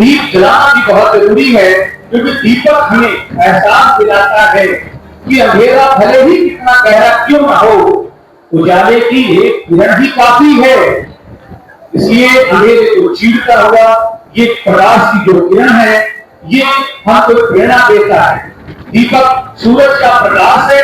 दीप जलाना भी बहुत जरूरी है, क्योंकि दीपक हमें एहसास दिलाता है कि अंधेरा भले ही कितना गहरा क्यों ना हो, उजाले की एक किरण ही काफी है। इसलिए अंधेरे को चीरता हुआ ये प्रकाश की जो किरण है, ये हमको प्रेरणा देता है। दीपक सूरज का प्रकाश है,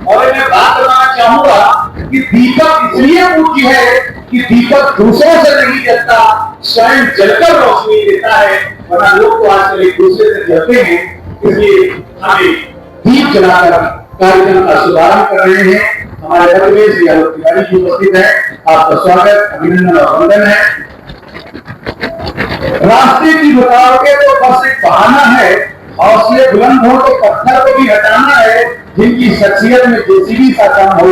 और मैं बात बताना चाहूंगा कि दीपक इसलिए पूज्य है कि दीपक दूसरों से नहीं जलता, स्वयं जलकर रोशनी देता है। वरना लोग तो आजकल एक दूसरे से जलते हैं। इसलिए हमें दीप जलाकर कार्यक्रम का शुभारंभ कर रहे हैं। हमारे रमेश यादव तिवारी जी उपस्थित है। आपका स्वागत, अभिनंदन और वंदन है। रास्ते की रुकावटें तो बस एक बहाना है, हौसले बुलंद हो तो पत्थर को भी हटाना है। जिनकी शख्सियत में जेसीबी सा काम हो,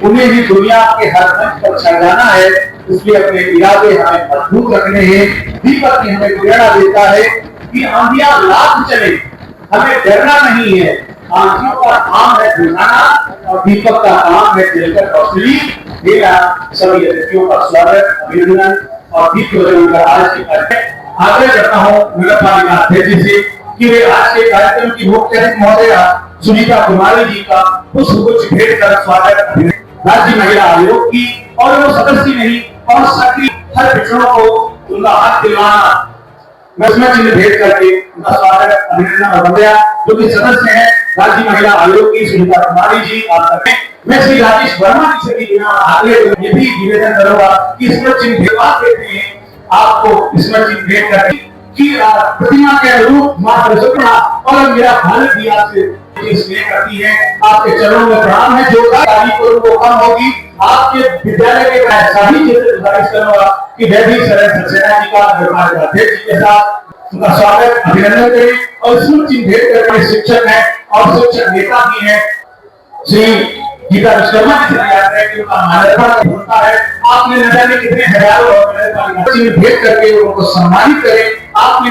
उन्हें भी दुनिया के हर मंच पर छा जाना है। इसलिए अपने इरादे हमें मजबूत रखने हैं। दीपक की हमें प्रेरणा देता है कि आंधियां लाख चले, हमें डरना नहीं है। आंधियों का काम है बुझाना, और दीपक का काम है जलकर रोशनी देना। सभी अतिथियों का स्वागत, अभिनंदन और दीप प्रज्वलन का आज के कार्यक्रम आगे करता हूँ नगर पालिका अध्यक्ष से कि वे आज के कार्यक्रम की मुख्य अतिथि महोदया सुनीता कुमारी जी का पुष्पगुच्छ भेंट कर स्वागत। राज्य महिला आयोग की और वो सदस्य नहीं और सक्रिय हर पिछड़ों को उनका हक दिलवाना, मैं उसमें चिन्ह भेंट करके उनका स्वागत, अभिनंदन और वंदना। जो कि सदस्य है राज्य महिला आयोग की सुनीता कुमारी जी, आप करते हैं। मैं श्री राजेश वर्मा जी से भी आगे ये भी निवेदन करूंगा कि इसमें चिन्ह भेजवा देते हैं आपको, इसमें चिन्ह भेंट करके कि प्रतिमा के अनुरूप मां सरस्वती और मेरा भारत भी आपसे स्नेह करती है। आपके चरणों में प्रणाम है। जो तारीख को कम होगी आपके विद्यालय के सभी गुजारिश करूंगा कि मैं भी सरल सक्सेना जी का अध्यक्ष के साथ उनका स्वागत, अभिनंदन करें। और इसमें चिन्ह भेंट करके शिक्षक है और शिक्षक नेता भी है श्री गीता विश्वकर्मा जी से याद है कि उनका माल्यार्पण होता है। आपने न जाने कितने हजारों चिन्ह भेंट करके उनको सम्मानित करें। आपने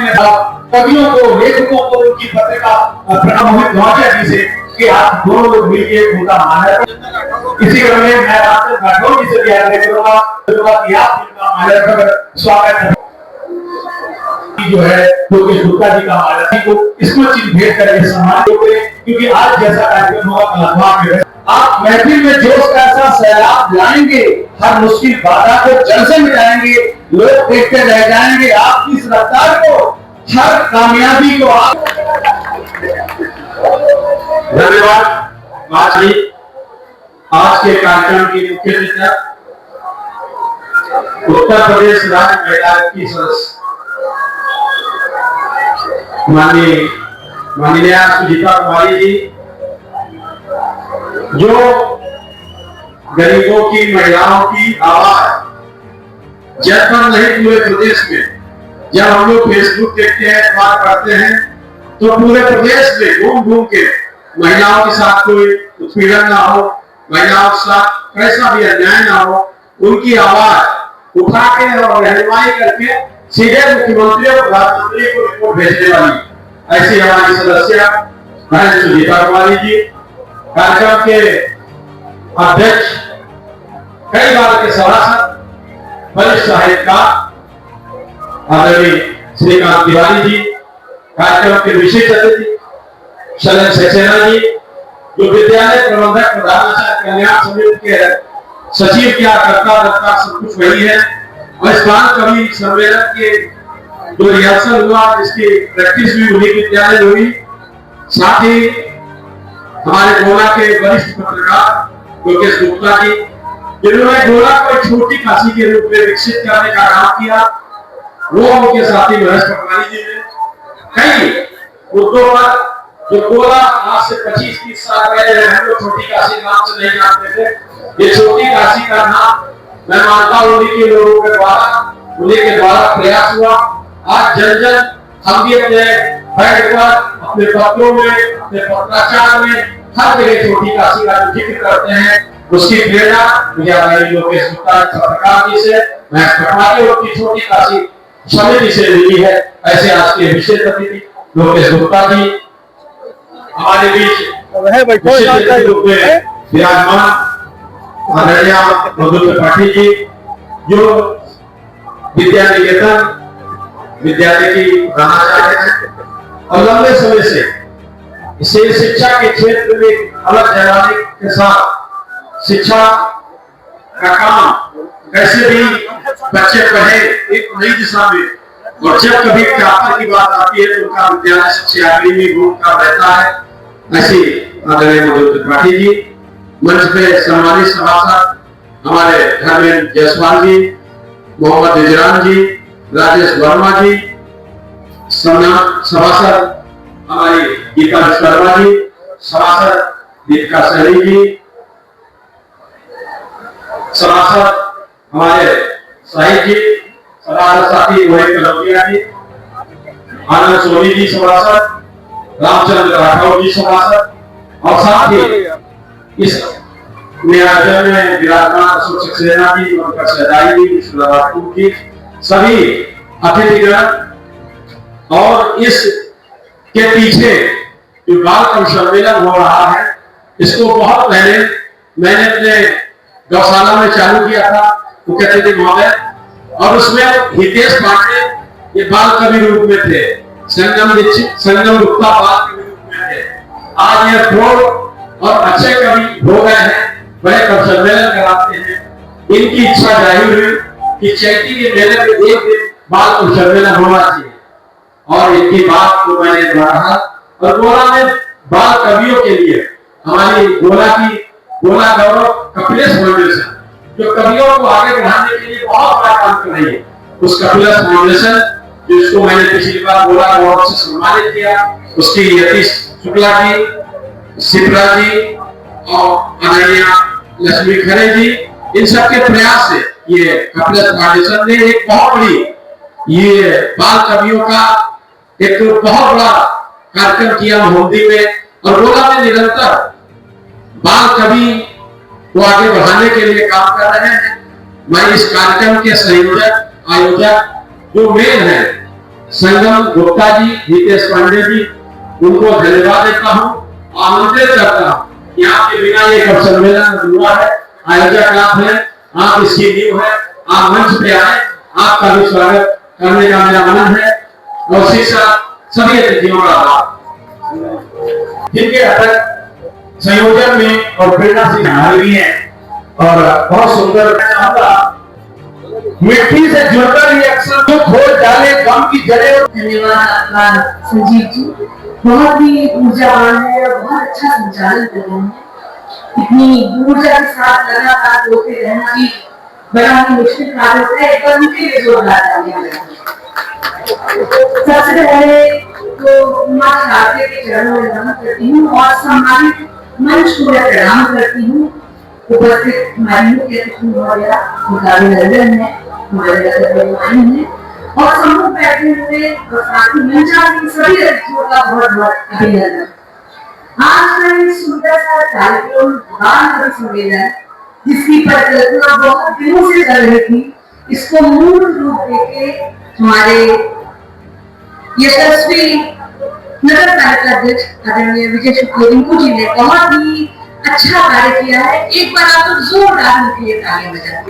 कवियों को, लेखकों को उनकी पत्रिका प्रणव गौजिया जी से कि आप दोनों लोग मिलकर उनका माल्यार्पण। इसी क्रम में मैं आपसे राठौर जी से भी याद करूंगा कि आप उनका माल्यार्पण स्वागत जो है योगेश गुप्ता जी का माल्यार्पण को इसको चिन्ह भेंट करके सम्मानित करें, क्योंकि आज जैसा कार्यक्रम होगा कलात्मक में आप महफिल में जोश का ऐसा सैलाब लाएंगे, हर मुश्किल बाधा को जड़ से मिटाएंगे। लोग देखते रह जाएंगे आपकी इस रफ्तार को, हर कामयाबी को आप। धन्यवाद। आज के कार्यक्रम की मुख्य अतिथि उत्तर प्रदेश राज्य महिला आयोग की सदस्य माननीय सुनीता कुमारी जी, जो गरीबों की, महिलाओं की आवाज जनपद नहीं पूरे प्रदेश में, जब हम लोग फेसबुक देखते हैं, अखबार पढ़ते हैं, तो पूरे प्रदेश में घूम घूम के महिलाओं के साथ कोई उत्पीड़न ना हो, महिलाओं के साथ कैसा भी अन्याय ना हो, उनकी आवाज उठा के और रहनुमाई करके सीधे मुख्यमंत्री और प्रधानमंत्री को रिपोर्ट भेजने वाली ऐसी हमारी सदस्य बहन सुनीता कुमारी जी, कार्यक्रम के अध्यक्ष, कई बार के सभासद, वरिष्ठ साहित्यकार आदरणीय श्रीकांत तिवारी जी, कार्यक्रम के विशेष अतिथि शरण सक्सेना जी, जो विद्यालय प्रबंधक प्रधानाचार्य कल्याण समिति के सचिव क्या करता सब कुछ वही है। और इस बार कवि सम्मेलन के जो रिहर्सल हुआ, इसकी प्रैक्टिस भी उन्हीं विद्यालय हुई। साथ ही हमारे गोला के वरिष्ठ पत्रकार योगेश गुप्ता जी, जिन्होंने गोला को छोटी काशी के रूप में विकसित करने का काम किया, वो उनके साथी महेश पटवारी जी ने कई मुद्दों पर, जो गोला आज से 25-30 साल पहले हम लोग छोटी काशी नाम से नहीं जानते थे, ये छोटी काशी का नाम मैं मानता हूँ उन्हीं के लोगों के द्वारा, उन्हीं के द्वारा प्रयास हुआ। आज जन जन हम भी अपने बैठ पर, अपने पत्रों में, अपने पत्राचार में हर जगह छोटी काशी का जिक्र करते हैं। उसकी प्रेरणा मुझे योगेश गुप्ता पत्रकार जी से, मैं पटवारी और की छोटी काशी समिति से मिली है। ऐसे आज के विशेष अतिथि योगेश गुप्ता जी हमारे बीच विराजमान आदरणीय मधुर त्रिपाठी जी, जो विद्या निकेतन विद्यालय की प्रधानाचार्य हैं और लंबे समय से इसे शिक्षा के क्षेत्र में अलग जलाने के साथ शिक्षा का काम कैसे भी बच्चे पढ़े एक नई दिशा में, और जब कभी टॉपर की बात आती है तो उनका विद्यालय सबसे आगे में भूमिका रहता है। ऐसे आदरणीय मनोज त्रिपाठी जी, मंच पे सम्मानित सभासद हमारे धर्मेंद्र जायसवाल जी, मोहम्मद इजरान जी, राजेश वर्मा जी, सभासद हमारी गीता शर्मा जी, सभासद दीपिका सैनी जी, सभासद हमारे साहिब जी, सभासद साथी रोहित कलौटिया जी, आनंद सोनी जी सभासद, रामचंद्र राठौर जी सभासद, और साथ ही इस आयोजन में विराजमान अशोक सक्सेना जी, ममता सहदाई जी, विश्वनाथ जी, सभी अतिथिगण, और इस के पीछे जो बाल कवि सम्मेलन हो रहा है इसको बहुत पहले मैंने अपने गौशाला में चालू किया था, वो कहते थे महोदय, और उसमें हितेश पांडे ये बाल कवि रूप में थे, संगम गुप्ता बाल कवि रूप में थे। आज ये थोड़ और अच्छे कवि हो गए हैं, बड़े कवि सम्मेलन कराते हैं। इनकी इच्छा जाहिर हुई कि चैती के मेले में एक दिन बाल कवि सम्मेलन होना चाहिए, और इनकी बात को मैंने दोहराया। और गोला में बाल कवियों के लिए हमारी गोला गौरव कपिलेश फाउंडेशन जो कवियों को आगे बढ़ाने के लिए बहुत बड़ा काम कर रही है, उस कपिलेश फाउंडेशन जिसको मैंने पिछली बार गोला गौरव से सम्मानित किया, उसकी यतीश शुक्ला जी, सिप्रा जी और अनन्या लक्ष्मी खरे जी, इन सबके प्रयास से ये कपिलेश फाउंडेशन ने एक बहुत बड़ी ये बाल कवियों का एक बहुत बड़ा कार्यक्रम किया मोहम्मदी में, और गोला में निरंतर बाल कवि को आगे बढ़ाने के लिए काम कर रहे हैं। मैं इस कार्यक्रम के संयोजक आयोजक जो मेन है संगम गुप्ता जी, हितेश पांडे जी, उनको धन्यवाद देता हूँ, आमंत्रित करता हूँ। यहाँ के बिना ये कवि सम्मेलन अधूरा है। आयोजक आप हैं, आप इसकी नींव है, आप मंच पे आए, आपका भी स्वागत करने का मेरा मन है, और सभी अतिथियों का आभार। जिनके अटक संयोजन में और प्रेरणा से हमारे भी है, और बहुत सुंदर मिट्टी से जुड़कर ये अक्सर जो खोज डाले गम की जड़ें। धन्यवाद आपका संजीव जी, बहुत ही ऊर्जावान है और बहुत अच्छा संचालन कर रहे हैं। इतनी ऊर्जा के साथ लगातार बोलते रहना भी बड़ा ही मुश्किल कार्य होता है, पर उनके लिए जोरदार तालियां बजाएं। सबसे पहले तो मां शारदे के चरणों में नमन करती हूँ और सम्मानित मंच को मैं प्रणाम करती हूँ। उपस्थित हमारी मुख्य अतिथि महोदया मुकाबले नजर है, हमारे नगर मेहमान है, और समूह बैठे हुए और साथी मंचासीन सभी अतिथियों का बहुत बहुत अभिनंदन। आज का एक सुंदर सा कार्यक्रम बाल कवि सम्मेलन, जिसकी परिकल्पना बहुत दिनों से चल रही थी, इसको मूल रूप देके हमारे यशस्वी नगर पालिका अध्यक्ष आदरणीय विजय शुक्ल रिंकू जी ने बहुत ही अच्छा कार्य किया है। एक बार आप लोग जोरदार उनके लिए तालियां बजाएं।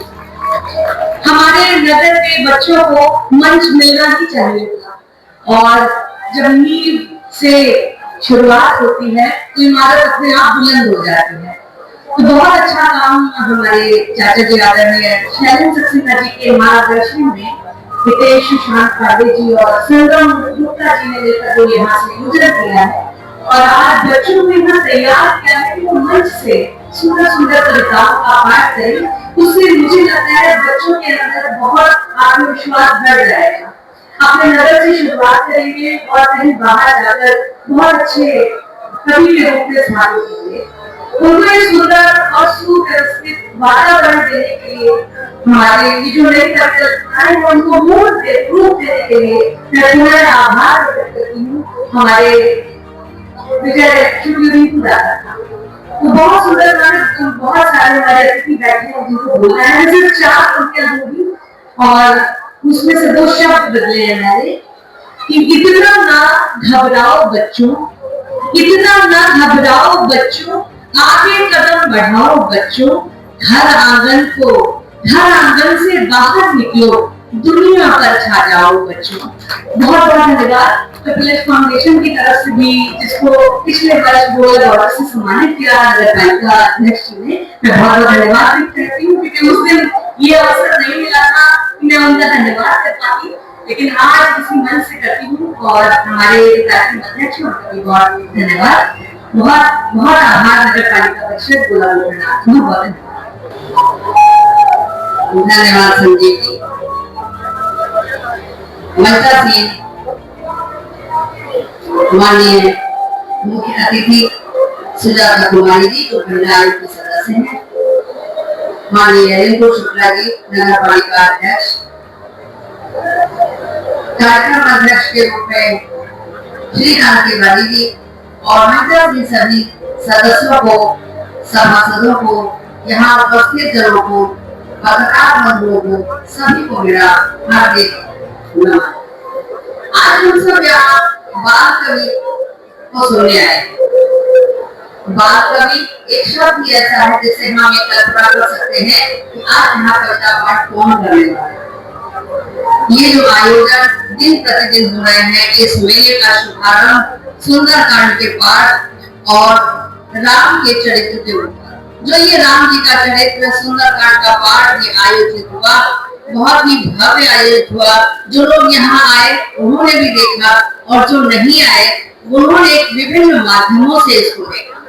हमारे नगर के बच्चों को मंच मिलना ही चाहिए, और जब नींव से शुरुआत होती है तो इमारत अपने आप बुलंद हो जाती है। तो बहुत अच्छा काम हमारे चाचा जी आदरणीय शैलेंद्र सक्सेना जी के मार्गदर्शन में हितेश सुशांत पांडे जी और संगम गुप्ता जी ने लेकर यहाँ से गुजर किया है, और आज बच्चों को यहाँ तैयार किया है कि वो मंच से सुंदर सुंदर कविताओं का पाठ करें। उससे मुझे लगता है बच्चों के अंदर बहुत आत्मविश्वास बढ़ जाएगा। अपने नगर से शुरुआत करेंगे और कहीं बाहर जाकर बहुत अच्छे कवि के रूप में स्थापित होंगे। उनको एक सुंदर और सुव्यवस्थित वातावरण देने के लिए हमारे ये जो नई परिकल्पनाएं हैं उनको मूल रूप देने के लिए मैं पूरा आभार व्यक्त करती हूँ हमारे विजय शुक्ल रिंकू दादा का। तो बहुत सुंदर बहुत सारे हमारे अतिथि बैठे हैं जिनको बोलना है, सिर्फ 4 पंक्तियां दूंगी और उसमें से 2 शब्द बदले हैं हमारे कि इतना ना घबराओ बच्चों, इतना ना घबराओ बच्चों, आगे कदम बढ़ाओ बच्चों, घर आंगन से बाहर निकलो, दुनिया पर छा जाओ बच्चों। बहुत बहुत धन्यवाद कपिलेश फाउंडेशन की तरफ से भी, जिसको पिछले वर्ष गोल्ड अवार्ड से सम्मानित किया नगर पालिका अध्यक्ष ने। मैं बहुत बहुत धन्यवाद व्यक्त करती हूँ, क्योंकि उस दिन ये अवसर नहीं मिला था कि मैं उनका धन्यवाद कर पाती, लेकिन आज इसी मन से करती हूँ। और हमारे कार्यक्रम अध्यक्ष उनका भी बहुत धन्यवाद, बहुत बहुत आभार नगर पालिका परिषद गुलाब लोकनाथ, बहुत धन्यवाद संजीव जी। महिला सिंह, माननीय मुख्य अतिथि सुजाता कुमारी जी जो महिला आयोग की सदस्य हैं, माननीय रिंकू शुक्ला जी नगर पालिका अध्यक्ष, कार्यक्रम अध्यक्ष के रूप में श्रीकांत तिवारी जी और महिला के सभी सदस्यों को, सभासदों को, यहाँ उपस्थित जनों को, पत्रकार बंधुओं को, सभी को मेरा हार्दिक नमस्कार। आज हम सब यहाँ बाल कवि को सुनने आए। बाल कवि एक शब्द ही ऐसा है जिससे हम ये कल्पना कर सकते हैं कि आज यहाँ कविता पाठ कौन करने वाला है। ये जो आयोजन दिन प्रतिदिन हो रहे हैं, इस मेले का शुभारंभ सुंदरकांड के पाठ और राम के चरित्र के ऊपर, जो ये राम जी का चरित्र सुंदरकांड का पाठ ये आयोजित हुआ, बहुत ही भव्य आयोजित हुआ। जो लोग यहाँ आए उन्होंने भी देखा, और जो नहीं आए उन्होंने विभिन्न माध्यमों से इसको देखा।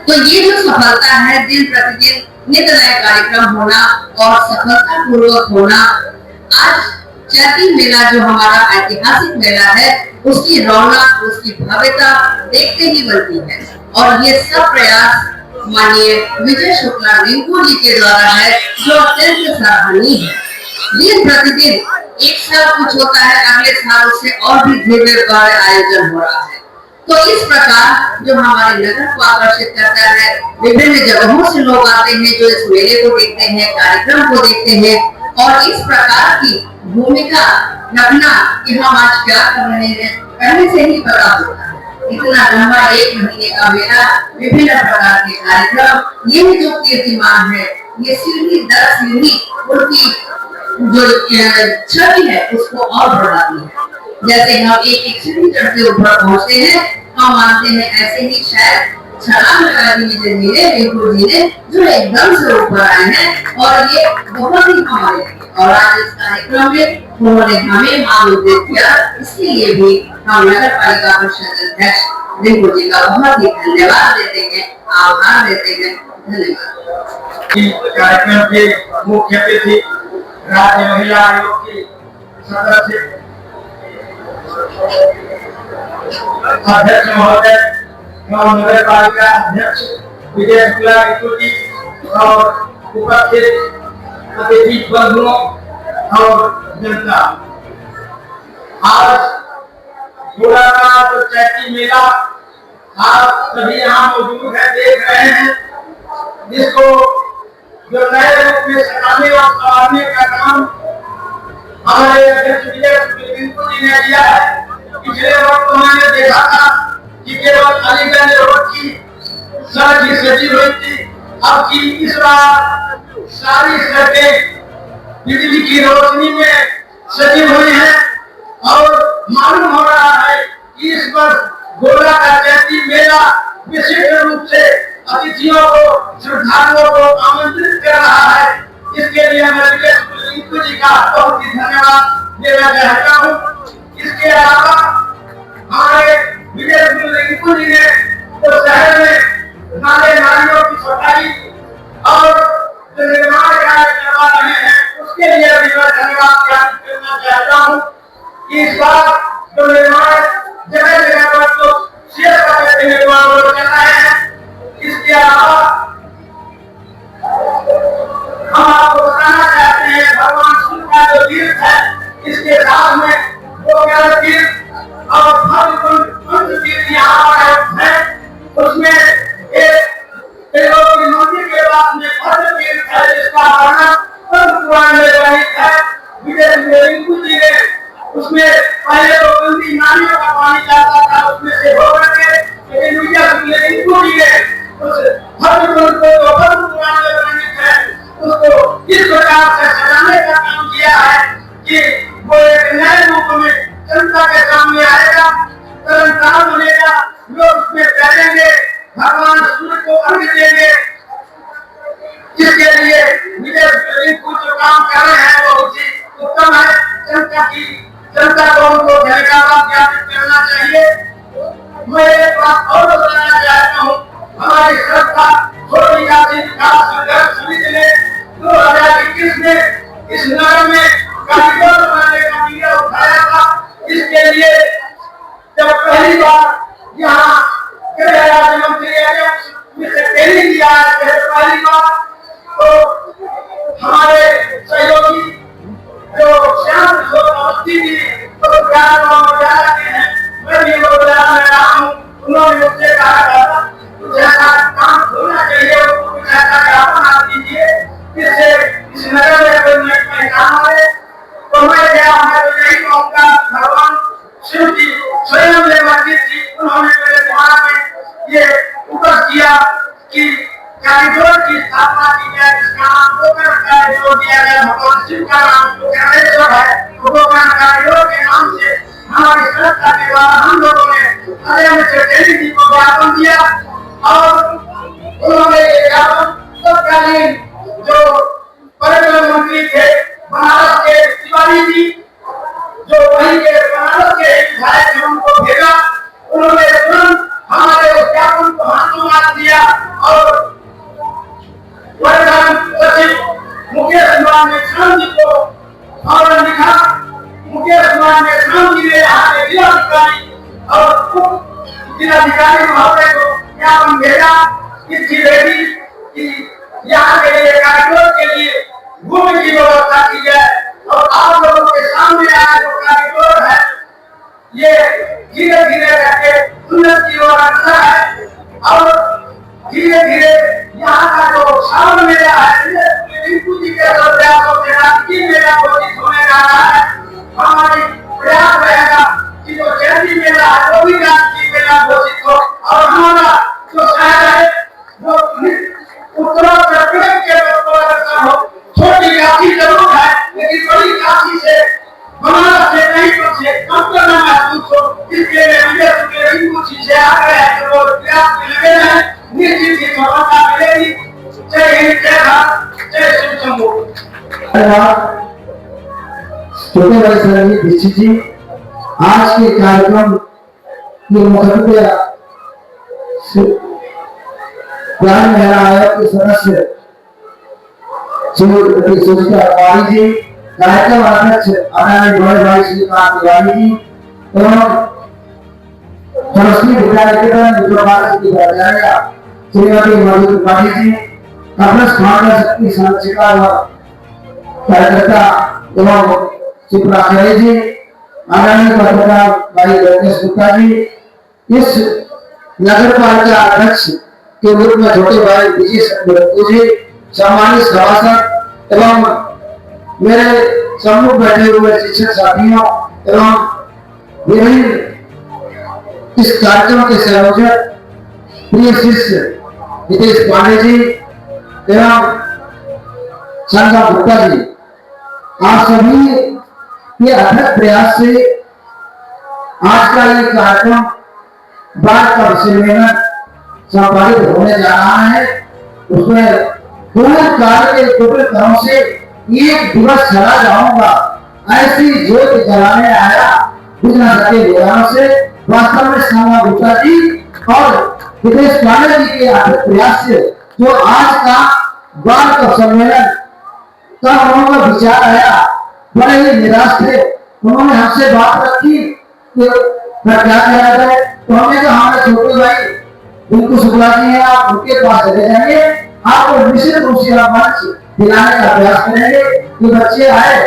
तो ये जो सफलता है, दिन प्रतिदिन नित नए कार्यक्रम होना और सफलता पूर्वक होना, आज चैती मेला जो हमारा ऐतिहासिक मेला है, उसकी रौनक, उसकी भव्यता देखते ही बनती है। और ये सब प्रयास माननीय विजय शुक्ला रिंकू जी के द्वारा है, जो अत्यंत सराहनीय है। दिन प्रतिदिन एक साल कुछ होता है, अगले साल उससे और भी भव्य आयोजन हो रहा है। तो इस प्रकार जो हमारे नगर को आकर्षित करता है, विभिन्न जगहों से लोग आते हैं जो इस मेले को देखते हैं, कार्यक्रम को देखते हैं, और इस प्रकार की भूमिका रखना कि हम आज क्या कर रहे हैं पहले से ही पता होता है। इतना लंबा एक महीने का मेला, विभिन्न प्रकार के कार्यक्रम, ये जो कीर्तिमान है, ये सीढ़ी दर सीढ़ी उनकी जो छवि है उसको और बढ़ाती है। जैसे हम एक एक सीढ़ी चढ़ते ऊपर पहुंचते हैं, हम मानते हैं ऐसे ही शायद छलांग लगा दी विजय जी ने, रिंकू जी ने, जो एकदम से ऊपर आए हैं। और ये बहुत ही हमारे, और आज इस कार्यक्रम में उन्होंने हमें आमंत्रित किया, इसके लिए भी हम नगर पालिका परिषद अध्यक्ष रिंकू जी का बहुत ही धन्यवाद देते हैं, आभार देते हैं। धन्यवाद। कार्यक्रम के मुख्य अतिथि राज्य महिला आयोग की सदस्य अध्यक्ष महोदय एवं नगर पालिका अध्यक्ष विजय शुक्ला रिंकू जी और उपस्थित अतिथि बंधुओं और जनता, आज गोलाघाट और चैती मेला आप सभी यहाँ मौजूद है, देख रहे हैं, जिसको जो नए रूप में सजाने और संवारने का काम हमारे अध्यक्ष विजय रिंकू जी ने किया है। पिछले वक्त मैंने देखा था कि केवल अलीगंज रोड की सड़क ही सजी हुई थी, अब की इस बार सारी सड़कें बिजली की रोशनी में सजी हुई है। और मालूम हो रहा है कि इस वर्ष गोला का चैती मेला विशेष रूप से अतिथियों को, श्रद्धालुओं को आमंत्रित कर रहा है। इसके लिए मैं विजय रिंकू जी का बहुत ही धन्यवाद देना चाहता हूँ। इसके अलावा हमारे विजय रिंकू जी ने तो शहर में नाले नालियों की सफाई और जो निर्माण कार्य करवा रहे हैं, उसके लिए भी मैं धन्यवाद ज्ञापित करना चाहता हूँ। इस बार जो निर्माण जगह जगह पर तो शेयर करते निर्माण चल रहे हैं। इसके अलावा हम आपको बताना चाहते हैं, भगवान शिव का जो तीर्थ है, इसके साथ में वो ज्ञान तीर्थ और भव्य तीर्थ यहाँ पर है। उसमें एक मंदिर के पास में भव्य तीर्थ है, जिसका वर्णन पुराण में वर्णित है। विजय रिंकू जी ने उसमें पहले तो गंदी नालियों का पानी जाता था, उसमें से होकर के, लेकिन विजय रिंकू जी ने उस भव्य को भव्य पुराण में वर्णित है, उसको इस प्रकार से सजाने का काम किया है कि वो एक नए रूप में जनता के सामने आएगा, तरनतार बनेगा, लोग उसमें तैरेंगे, भगवान सूर्य को अर्घ देंगे। इसके लिए विजय को जो काम कर रहे हैं वो बहुत ही उत्तम है। जनता को उनको धन्यवाद ज्ञापित करना चाहिए। मैं एक बात और बताना चाहता हूँ, हमारी संस्था छोटी जाति विकास संघर्ष समिति ने 2021 में इस नगर में कॉरिडोर बनाने का बीड़ा उठाया था। इसके लिए जब पहली बार यहाँ गृह राज्य मंत्री से ट्रेनिंग दिया है, पहली बार तो हमारे सहयोगी जो श्याम अवस्थी जी तो वडोदरा के हैं, मैं भी वडोदरा में रहा हूँ, उन्होंने मुझसे कहा था कुछ ऐसा काम होना चाहिए, कुछ ऐसा ज्ञापन आप दीजिए जिससे इस नगर में कोई नई पहचान आए। तो मैं गया, मैं तो यही कहूँगा, भगवान शिव जी स्वयं ने मंदिर थी, उन्होंने मेरे दिमाग में ये ऊपर किया कि कॉरिडोर की स्थापना की जाए, जिसका नाम गोकर्ण कॉरिडोर दिया गया। भगवान शिव का नाम गोकर्णेश्वर है, गोकर्ण कॉरिडोर के नाम से हमारी संस्था के द्वारा हम लोगों ने अजय चौधरी जी को ज्ञापन दिया और उन्होंने ये ज्ञापन तत्कालीन जो पर्यटन मंत्री थे बनारस के तिवारी जी, जो वहीं के बनारस के विधायक थे, उनको भेजा। उन्होंने तुरंत हमारे उस ज्ञापन को हाथों हाथ दिया और सचिव मुकेश कुमार मेश्राम जी को और लिखा। मुकेश कुमार मेश्राम जी ने यहाँ के जिलाधिकारी और जिलाधिकारी महोदय को ज्ञापन भेजा इसकी रेडी कि यहाँ के लिए कॉरिडोर के लिए भूमि की व्यवस्था की जाए और आप लोगों के सामने आया जो कॉरिडोर है ये धीरे धीरे करके उन्नत की ओर बढ़ता है और धीरे धीरे यहाँ का जो श्रावण मेला है, रिंकू जी के प्रयासों से राजकीय मेला घोषित होने जा रहा है। हमारी प्रयास रहेगा कि जो जयंती मेला है वो भी राजकीय मेला घोषित हो और हमारा जो शहर है वो उत्तराखंड के दर्शन हो। छोटी काशी जरूर है लेकिन बड़ी काशी से बनारस से नहीं कुछ कम करना महसूस हो, इसके लिए विजय रिंकू जी से आ रहे हैं जो प्रयास में लगे हैं, निश्चित ही सफलता मिलेगी। जय हिंद, जय भारत, जय शिव शंभू। छोटे बड़े सर दीक्षित जी, आज के कार्यक्रम के मुख्य ग्राम महिला आयोग के सदस्य श्रीमती सुचिता तिवारी जी, कार्यक्रम अध्यक्ष आदरणीय बड़े भाई श्रीकांत तिवारी जी एवं सरस्वती विद्यालय के प्राचार्य श्रीमती मधु त्रिपाठी जी, कांग्रेस महानगर शक्ति संरक्षिका व कार्यकर्ता एवं शिवराचार्य जी, आदरणीय पत्रकार भाई रमेश गुप्ता जी, इस नगर पालिका अध्यक्ष के रूप में छोटे भाई विजय जी, सम्मानित सभासद एवं मेरे सम्मुख बैठे हुए शिक्षक साथियों एवं विभिन्न इस कार्यक्रम के संयोजक प्रिय शिष्य हितेश पांडे जी एवं संजय गुप्ता जी, आप सभी के अथक प्रयास से आज का ये कार्यक्रम बात का सम्मेलन संपादित होने जा रहा है। उसमें पूर्ण कार्य के टोटल क्रम से एक दिवस चला जाऊंगा, ऐसी ज्योत जलाने आया बिना सके लोगों से। वास्तव में संजय गुप्ता जी और हितेश पांडे जी के अथक प्रयास से जो आज का बाल का सम्मेलन का उन्होंने विचार आया, बड़े ही निराश थे। उन्होंने हमसे बात रखी कि क्या किया जाए, तो हमने कहा हमारे छोटे भाई बिल्कुल शुक्ला जी हैं, आप उनके पास चले जाएंगे, आपको निश्चित रूप से मंच दिलाने का प्रयास करेंगे। ये बच्चे आए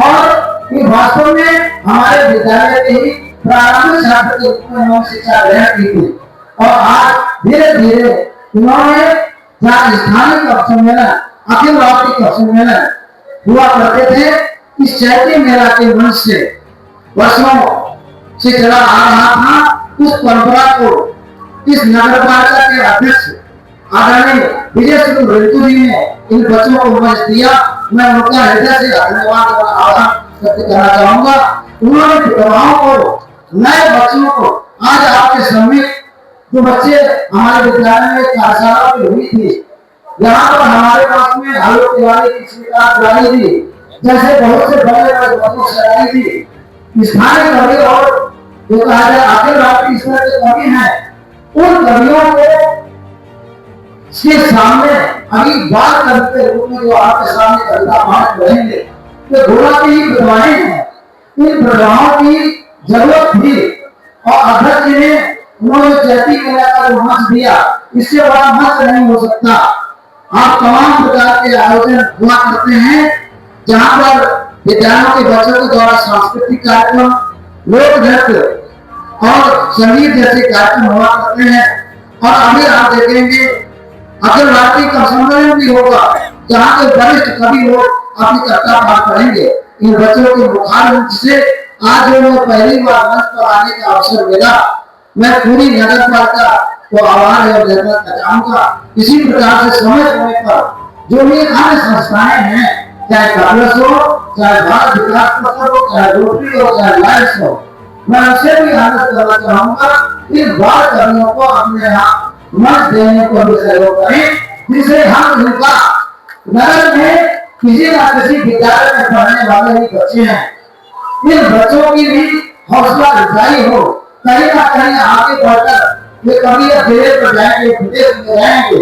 और ये वास्तव में हमारे विद्यालय के ही प्रारंभिक छात्र के रूप में उन्होंने शिक्षा ग्रहण की थी और आज धीरे धीरे उन्होंने जहाँ स्थानीय कप सम्मेलन, अखिल भारतीय कप सम्मेलन हुआ करते थे, इस चैती मेला के मंच से वर्षों से चला आ रहा था, उस परंपरा को इस नगर पालिका के अध्यक्ष आदरणीय विजय रिंकू जी ने इन बच्चों को मंच दिया। मैं उनका हृदय से धन्यवाद और आभार व्यक्त करना चाहूंगा। उन्होंने विधवाओं को, नए बच्चों को, आज आपके सम्मिलित जो बच्चे हमारे विद्यालय में कार्यशाला में हुई थी, यहाँ पर हमारे पास में आलोक तिवारी की स्वीकार कराई थी, जैसे बहुत से बड़े बड़े बच्चों से आई थी। स्थानीय कवि और जो कहा जाए अखिल राष्ट्रीय स्तर के कवि हैं, उन कवियों को के सामने अभी बात करते रूप में जो आपके सामने कविता पाठ करेंगे, तो घोड़ा की ही विधवाएं हैं। इन विधवाओं की जरूरत थी और अध्यक्ष जी ने उन्होंने चैती मेला का जो मंच दिया, इससे बड़ा मंच नहीं हो सकता। आप तमाम प्रकार के आयोजन हुआ करते हैं, जहाँ पर विद्यालयों के बच्चों के द्वारा सांस्कृतिक कार्यक्रम, लोक नृत्य और संगीत जैसे कार्यक्रम हुआ करते हैं। और अभी आप देखेंगे अखिल राष्ट्रीय का सम्मेलन भी होगा, जहाँ के वरिष्ठ कवि लोग अपनी कविता पाठ करेंगे। इन बच्चों के मुखार मंच से आज जो पहली बार मंच पर आने का अवसर मिला, मैं पूरी नगर पालिका को आभार और धन्यवाद चाहूंगा। इसी प्रकार से समय समय पर जो भी अन्य संस्थाएं हैं, चाहे कांग्रेस हो, चाहे भारत विकास पत्र हो, चाहे रोटरी हो, चाहे लाइट्स हो, मैं उनसे भी अनुरोध करना चाहूंगा इन बाल कर्मियों को अपने यहाँ मंच देने को भी सहयोग करें, जिससे हम उनका नगर में किसी न किसी विद्यालय में पढ़ने वाले ही बच्चे हैं, इन बच्चों की भी हौसला अफजाई हो। कहीं ना कहीं आगे बढ़कर ये कभी अकेले पर जाएंगे, विदेश में जाएंगे,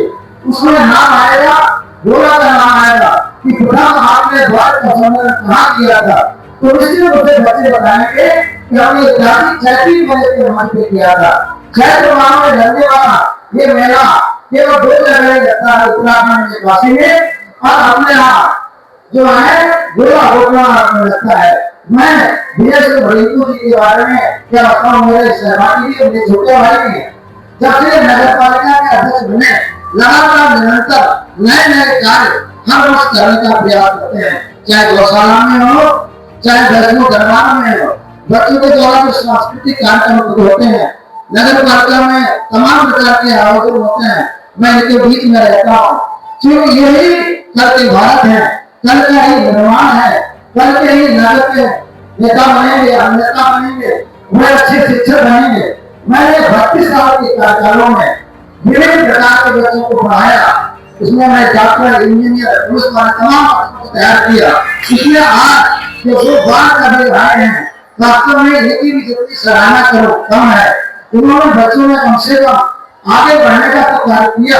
उसमें नाम आएगा, गोला का नाम आएगा कि प्रथम आपने द्वार का सम्मेलन कहाँ किया था। तो इसलिए मुझे बच्चे बताएंगे कि हमने चैती मेले के मंच पे किया था। चैत्र माह में लगने वाला ये मेला केवल 2 जगह लगता है, उत्तराखंड में काशी में और अपने यहाँ जो है गोला में लगता है। मैं विजय भरीपुर जी के बारे में क्या बताऊं, मेरे सहपाठी भी, मेरे छोटे भाई भी हैं। जब से नगर पालिका के अध्यक्ष बने, लगातार निरंतर नए नए कार्य हर वर्ष करने का प्रयास करते हैं, चाहे गौशाला में हो, चाहे वैष्णो दरबार में हो। बच्चों के द्वारा जो सांस्कृतिक कार्यक्रम होते हैं, नगर पालिका में तमाम प्रकार के आयोजन होते हैं, मैं इनके बीच में रहता हूँ, क्योंकि यही कल के भारत है, कल का ही निर्माण है, कल के ही नगर के नेता बनेंगे, अभिनेता बनेंगे, वे अच्छे शिक्षक बनेंगे। मैंने 32 साल के कार्यकालों में विभिन्न प्रकार के बच्चों को पढ़ाया, इसमें मैं डॉक्टर, इंजीनियर, पुलिस वाले तमाम बच्चों को तैयार किया। इसलिए आज जो बात कर रहे हैं, वास्तव में इनकी भी जितनी सराहना करो कम है। उन्होंने बच्चों में कम से कम आगे बढ़ने का तो कार्य किया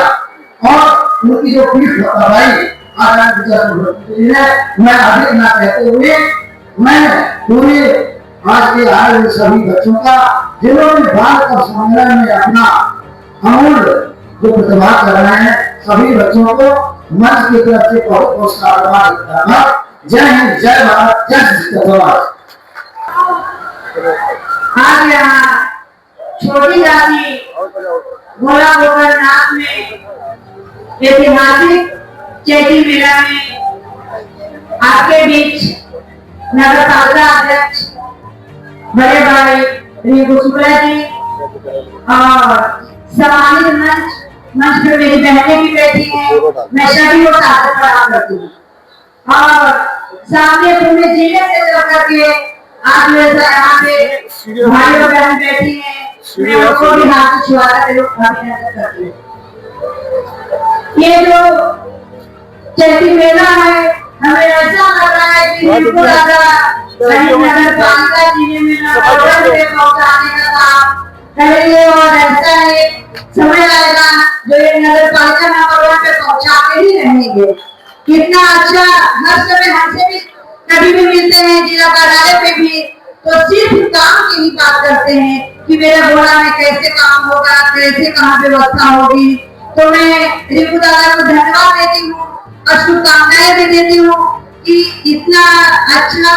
और उनकी जो पीठ दबाई मैं अधिक न कहते हुए मैं पूरे आज के आए हुए सभी बच्चों का, जिन्होंने बाल का सम्मेलन में अपना अमूल्य जो प्रतिभा कर रहे हैं, सभी बच्चों को मंच की तरफ से बहुत बहुत साधुवाद। जय हिंद, जय भारत, जय श्री। आज यहाँ छोटी जाति गोला गोकरनाथ में ऐतिहासिक चैती मेला में आपके बीच नगर पालिका अध्यक्ष बड़े भाई रिंकू शुक्ला जी और सम्मानित मंच पर मेरी बहनें भी बैठी हैं, मैं सभी को सादर प्रणाम करती हूँ। और सामने पूरे जिले से चल करके आप मेरे यहाँ पे भाई और बहन बैठी हैं, मैं उनको भी हाथ से छुआ कर करती हूँ। ये जो चैती मेला है, हमें ऐसा लग रहा है कि नगर पालिका जी ने मेरा पहुंचाने का काम करेंगे और ऐसा एक समय आएगा जो ये नगर पालिका नंबर 1 पे पहुंचा के ही रहेंगे। कितना अच्छा, हर समय हमसे भी कभी भी मिलते हैं जिला कार्यालय पे भी, तो सिर्फ काम की ही बात करते हैं कि मेरे गोला में कैसे काम होगा, कैसे कहाँ व्यवस्था होगी। तो मैं रिंकू दादा को धन्यवाद देती हूँ और शुभकामनाएं भी देती हूँ कि इतना अच्छा,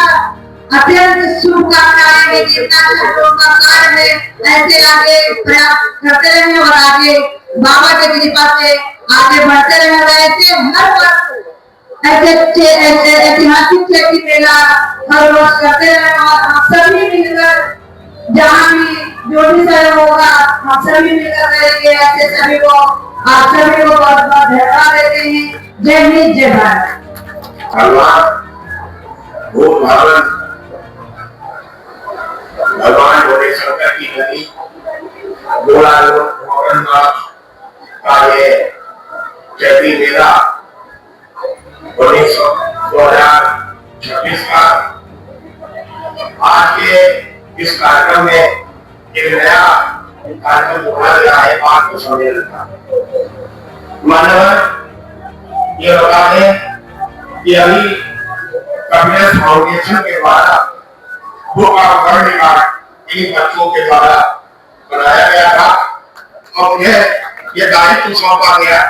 अत्यंत शुभकामनाएं है, इतना अच्छा का कार्य है, ऐसे आगे प्रयास करते रहें और आगे बाबा के कृपा से आगे बढ़ते रहें। ऐसे हर वर्ष ऐसे ऐतिहासिक चैती मेला हर वर्ष करते रहें और हम सभी मिलकर जहाँ भी जो भी सहयोग होगा हम सभी मिलकर करेंगे। ऐसे सभी को आप सभी को बहुत बहुत धन्यवाद देते हैं। जय हिंद, जय भारत। वो भारत की गई गोला मोहननाथ का ये चैती मेला 2026 का आज के इस कार्यक्रम में एक नया कार्यक्रम जोड़ा गया है बात को सम्मेलन का। मानव ये बता दें कि अभी कपिलेश फाउंडेशन के द्वारा book of world record in बच्चों के द्वारा बनाया गया था और उन्हें ये दायित्व सौंपा गया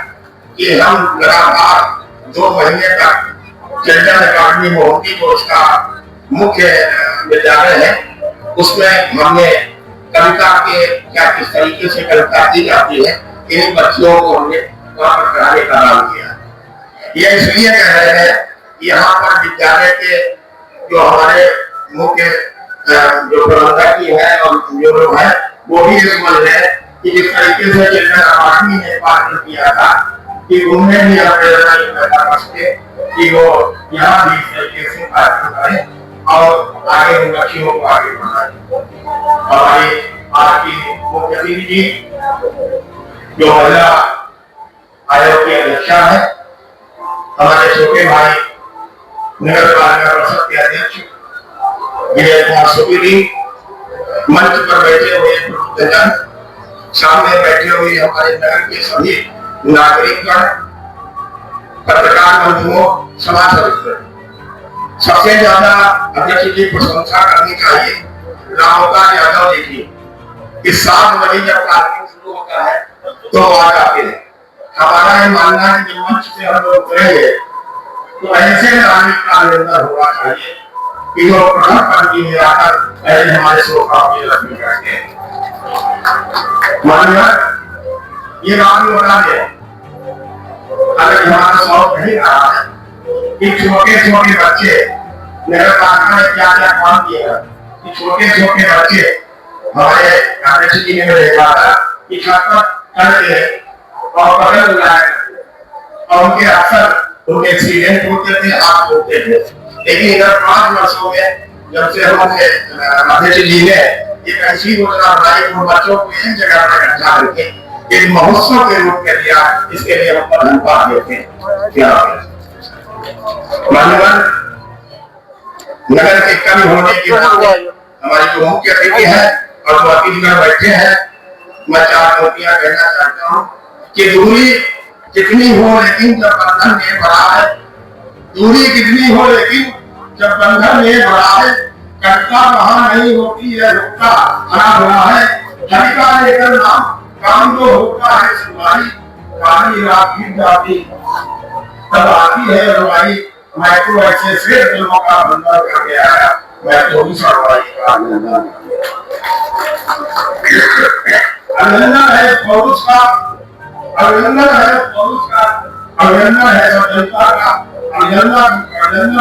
कि हम लगातार 2 महीने तक चिल्ड्रन अकादमी मोहती जो उसका मुख्य विद्यालय है उसमें हमने कविता के क्या किस तरीके से कविता दी जाती है इन बच्चों को हमने वहां पर कराने का काम किया। ये इसलिए कह रहे हैं यहाँ पर विद्यालय के जो हमारे मुख्य जो प्रबंधक की है और जो लोग है वो भी ये समझ रहे हैं कि जिस तरीके से चिल्ड्रन अकादमी ने पालन किया था कि उन्हें भी प्रेरणा पैदा कर सके कि वो यहाँ भी इस तरीके से कार्यक्रम करें और आगे उन बच्चियों को आगे बढ़ाएं। हमारी आज की मुख्य अतिथि जी जो महिला आयोग की अध्यक्षा है, हमारे छोटे भाई नगर पालिका परिषद के अध्यक्ष विजय कुमार सुपीरी, मंच पर बैठे हुए प्रबुद्धजन, सामने बैठे हुए हमारे नगर के सभी नागरिकगण, पत्रकार बंधुओं, समाज सदस्य, सबसे ज्यादा अध्यक्ष की प्रशंसा करनी चाहिए रामोकार यादव जी की। इस 7 बजे जब कार्यक्रम शुरू होता है तो आवाज आती है। हमारा ये मानना है कि मंच से हम लोग उतरेंगे तो ऐसे नागरिक का निरंतर होना चाहिए कि जो प्रथम पंक्ति में आकर पहले हमारे सोफा में लक्ष्मी करते हैं। माननीय ये बात भी बता दें, अगर हमारा शौक नहीं रहा है कि छोटे छोटे बच्चे नगर पालिका ने क्या क्या काम किया कि छोटे छोटे बच्चे हमारे अध्यक्ष जी ने देखा था कि छत पर चढ़ते और पकड़ लगाए और उनके अक्सर उनके एक्सीडेंट होते थे, हाथ टूटते थे। लेकिन इधर 5 वर्षों में जब से हमारे अध्यक्ष जी ने एक ऐसी योजना बनाई उन बच्चों को एक जगह पर इकट्ठा करके एक महोत्सव के रूप में दिया, इसके लिए हम धन्यवाद देते हैं। क्या माननीय नगर के कम होने के बाद हमारी जो मुख्य अतिथि है और जो अतिथिगण बैठे हैं, मैं 4 पंक्तियां कहना चाहता हूँ कि दूरी कितनी हो लेकिन जब बंधन में बड़ा है, दूरी कितनी हो लेकिन जब बंधन में बड़ा है, कटका वहां नहीं होती है, रुकता हरा भरा है, हरिका लेकर नाम काम जो होता है सुनाई, पानी रात गिर जाती तब आती है रुआई। मैं तो ऐसे से फिल्मों का बंदा करके आया, मैं तो भी सरवाई का अभिनंदन है पौरुष का, अभिनंदन है पौरुष का, अभिनंदन है स्वतंत्रता का, अभिनंदन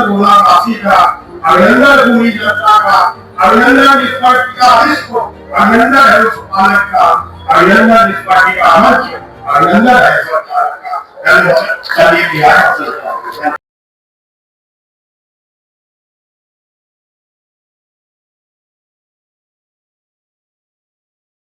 गुणावासी का, अभिनंदन पूरी जनता का, अभिनंदन इस पार्टी का विश्व, अभिनंदन है उस पालक का, अभिनंदन इस पार्टी का अमर, अभिनंदन है सरकार का।